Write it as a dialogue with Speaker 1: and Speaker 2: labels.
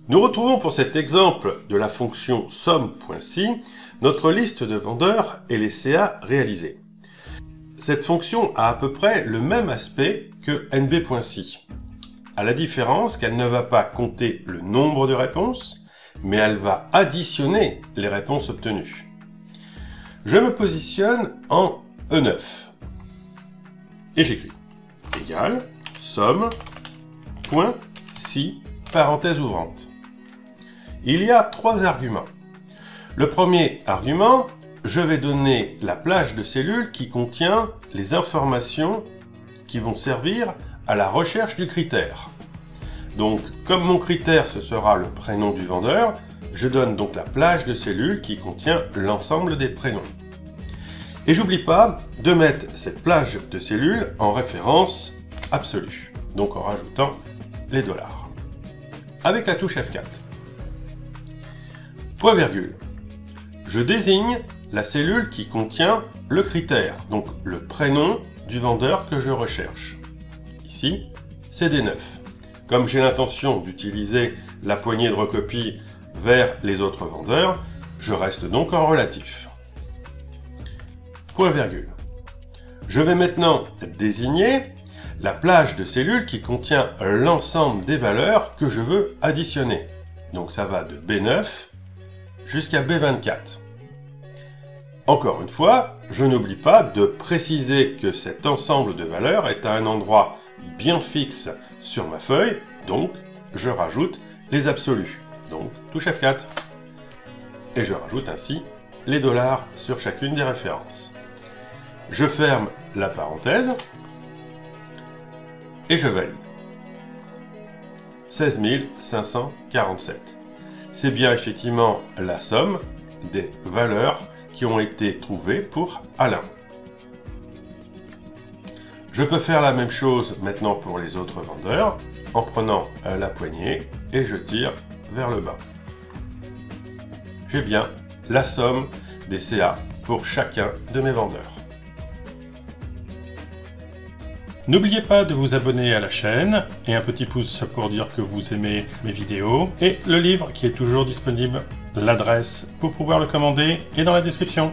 Speaker 1: Nous retrouvons pour cet exemple de la fonction somme.si notre liste de vendeurs et les CA réalisés. Cette fonction a à peu près le même aspect que nb.si, à la différence qu'elle ne va pas compter le nombre de réponses, mais elle va additionner les réponses obtenues. Je me positionne en E9 et j'écris égal somme.si parenthèse ouvrante. Il y a trois arguments. Le premier argument, je vais donner la plage de cellules qui contient les informations qui vont servir à la recherche du critère. Donc, comme mon critère ce sera le prénom du vendeur, je donne donc la plage de cellules qui contient l'ensemble des prénoms. Et j'oublie pas de mettre cette plage de cellules en référence absolue, donc en rajoutant les dollars. Avec la touche F4. Point virgule. Je désigne la cellule qui contient le critère, donc le prénom du vendeur que je recherche. Ici, c'est D9. Comme j'ai l'intention d'utiliser la poignée de recopie vers les autres vendeurs, je reste donc en relatif. Point virgule. Je vais maintenant désigner la plage de cellules qui contient l'ensemble des valeurs que je veux additionner. Donc ça va de B9 jusqu'à B24. Encore une fois, je n'oublie pas de préciser que cet ensemble de valeurs est à un endroit bien fixe sur ma feuille, donc je rajoute les absolus. Donc touche F4. Et je rajoute ainsi les dollars sur chacune des références. Je ferme la parenthèse et je valide. 16 547. C'est bien effectivement la somme des valeurs qui ont été trouvées pour Alain. Je peux faire la même chose maintenant pour les autres vendeurs en prenant la poignée et je tire vers le bas. J'ai bien la somme des CA pour chacun de mes vendeurs.
Speaker 2: N'oubliez pas de vous abonner à la chaîne et un petit pouce pour dire que vous aimez mes vidéos et le livre qui est toujours disponible. L'adresse pour pouvoir le commander est dans la description.